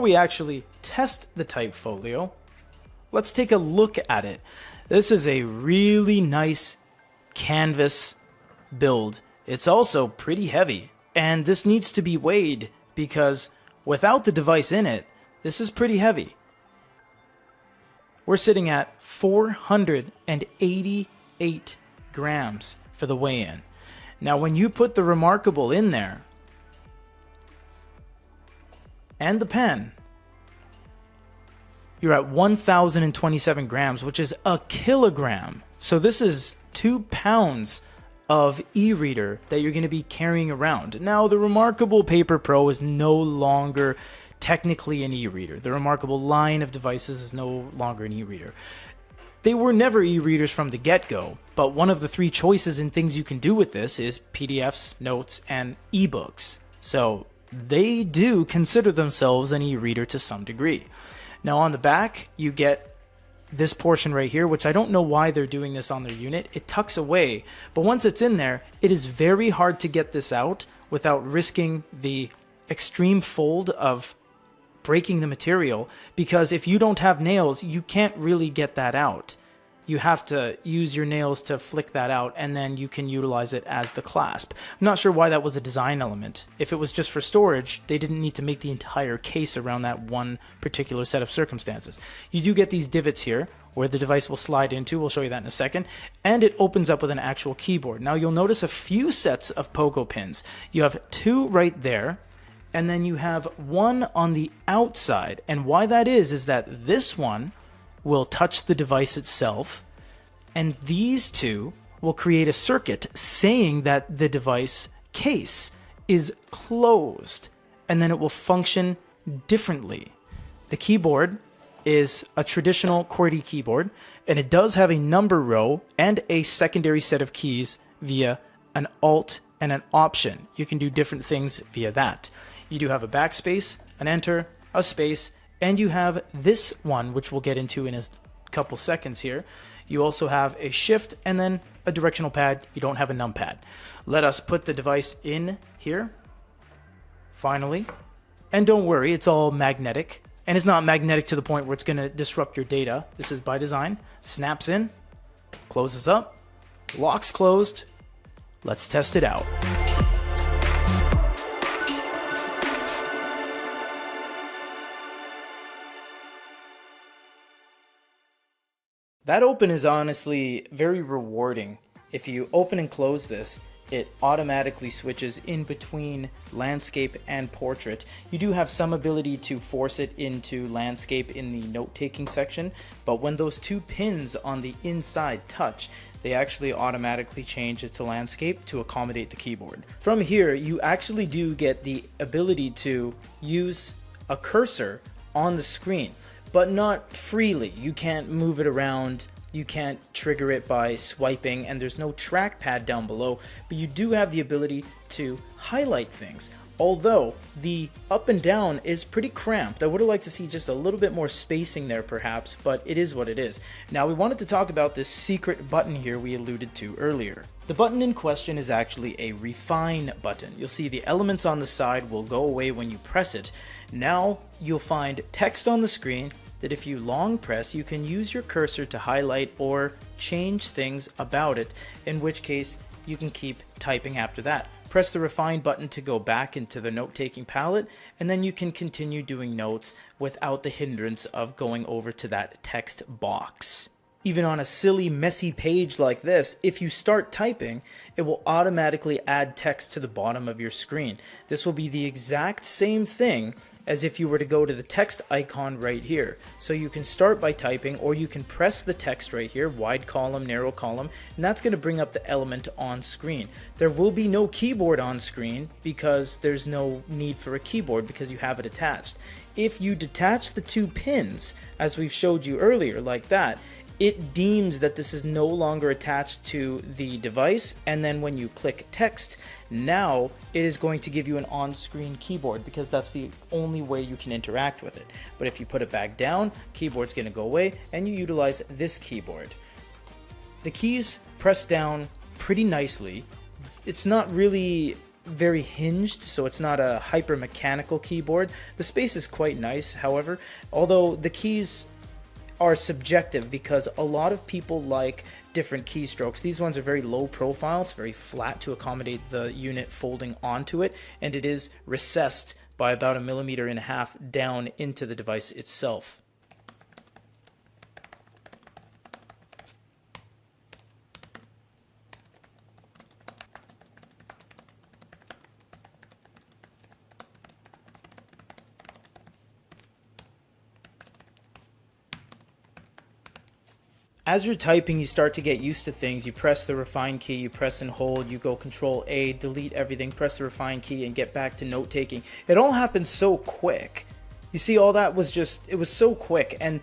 we actually test the Type Folio, let's take a look at it. This is a really nice canvas build. It's also pretty heavy, and this needs to be weighed because without the device in it, this is pretty heavy. We're sitting at 488 grams for the weigh-in. Now when you put the Remarkable in there and the pen, you're at 1,027 grams, which is a kilogram. So this is 2 pounds of e-reader that you're going to be carrying around. Now the Remarkable Paper Pro is no longer technically an e-reader. The Remarkable line of devices is no longer an e-reader. They were never e-readers from the get-go, but one of the 3 choices in things you can do with this is PDFs, notes, and ebooks. So they do consider themselves an e-reader to some degree. Now on the back, you get this portion right here, which I don't know why they're doing this on their unit. It tucks away, but once it's in there, it is very hard to get this out without risking the extreme fold of breaking the material, because if you don't have nails, you can't really get that out. You have to use your nails to flick that out, and then you can utilize it as the clasp. I'm not sure why that was a design element. If it was just for storage, they didn't need to make the entire case around that one particular set of circumstances. You do get these divots here where the device will slide into. We'll show you that in a second. And it opens up with an actual keyboard. Now you'll notice a few sets of pogo pins. You have 2 right there, and then you have 1 on the outside. And why that is that this one will touch the device itself, and these 2 will create a circuit saying that the device case is closed, and then it will function differently. The keyboard is a traditional QWERTY keyboard, and it does have a number row and a secondary set of keys via an Alt and an Option. You can do different things via that. You do have a backspace, an enter, a space, and you have this one, which we'll get into in a couple seconds here. You also have a shift and then a directional pad. You don't have a numpad. Let us put the device in here, finally. And don't worry, it's all magnetic. And it's not magnetic to the point where it's going to disrupt your data. This is by design. Snaps in, closes up, locks closed. Let's test it out. That open is honestly very rewarding. If you open and close this, it automatically switches in between landscape and portrait. You do have some ability to force it into landscape in the note-taking section, but when those 2 pins on the inside touch, they actually automatically change it to landscape to accommodate the keyboard. From here, you actually do get the ability to use a cursor on the screen, but not freely. You can't move it around, you can't trigger it by swiping, and there's no trackpad down below, but you do have the ability to highlight things. Although the up and down is pretty cramped. I would have liked to see just a little bit more spacing there perhaps, but it is what it is. Now we wanted to talk about this secret button here we alluded to earlier. The button in question is actually a refine button. You'll see the elements on the side will go away when you press it. Now you'll find text on the screen that if you long press, you can use your cursor to highlight or change things about it, in which case you can keep typing after that. Press the refine button to go back into the note-taking palette, and then you can continue doing notes without the hindrance of going over to that text box. Even on a silly, messy page like this, if you start typing, it will automatically add text to the bottom of your screen. This will be the exact same thing as if you were to go to the text icon right here. So you can start by typing, or you can press the text right here, wide column, narrow column, and that's going to bring up the element on screen. There will be no keyboard on screen because there's no need for a keyboard because you have it attached. If you detach the 2 pins, as we've showed you earlier, like that, it deems that this is no longer attached to the device, and then when you click text, now it is going to give you an on-screen keyboard because that's the only way you can interact with it. But if you put it back down, keyboard's going to go away and you utilize this keyboard. The keys press down pretty nicely. It's not really very hinged, so it's not a hyper mechanical keyboard. The space is quite nice, however, although the keys are subjective because a lot of people like different keystrokes. These ones are very low profile, it's very flat to accommodate the unit folding onto it, and it is recessed by about 1.5 millimeters down into the device itself. As you're typing, you start to get used to things. You press the refine key, you press and hold, you go Control A, delete everything, press the refine key, and get back to note taking. It all happens so quick. You see, all that was just, it was so quick, and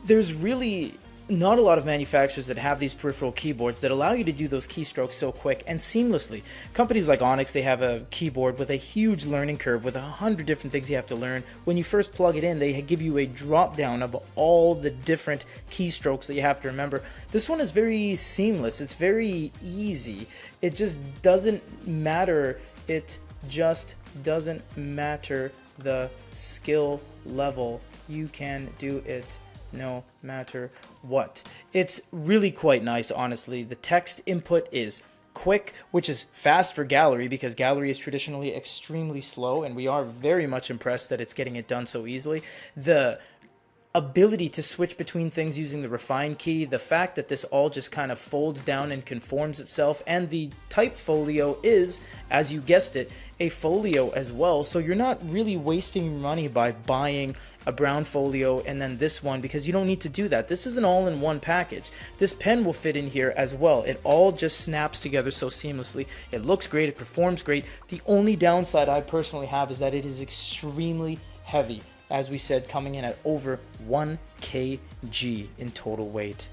there's really not a lot of manufacturers that have these peripheral keyboards that allow you to do those keystrokes so quick and seamlessly. Companies like Onyx, they have a keyboard with a huge learning curve with 100 different things you have to learn. When you first plug it in, they give you a drop down of all the different keystrokes that you have to remember. This one is very seamless. It's very easy. It just doesn't matter. It just doesn't matter the skill level. You can do it no matter what. It's really quite nice, honestly. The text input is quick, which is fast for gallery because gallery is traditionally extremely slow, and we are very much impressed that it's getting it done so easily. The ability to switch between things using the refine key, the fact that this all just kind of folds down and conforms itself, and the type folio is, as you guessed it, a folio as well, so you're not really wasting money by buying a brown folio and then this one, because you don't need to do that. This is an all-in-one package. This pen will fit in here as well. It all just snaps together so seamlessly. It looks great, it performs great. The only downside I personally have is that it is extremely heavy. As we said, coming in at over 1 kg in total weight.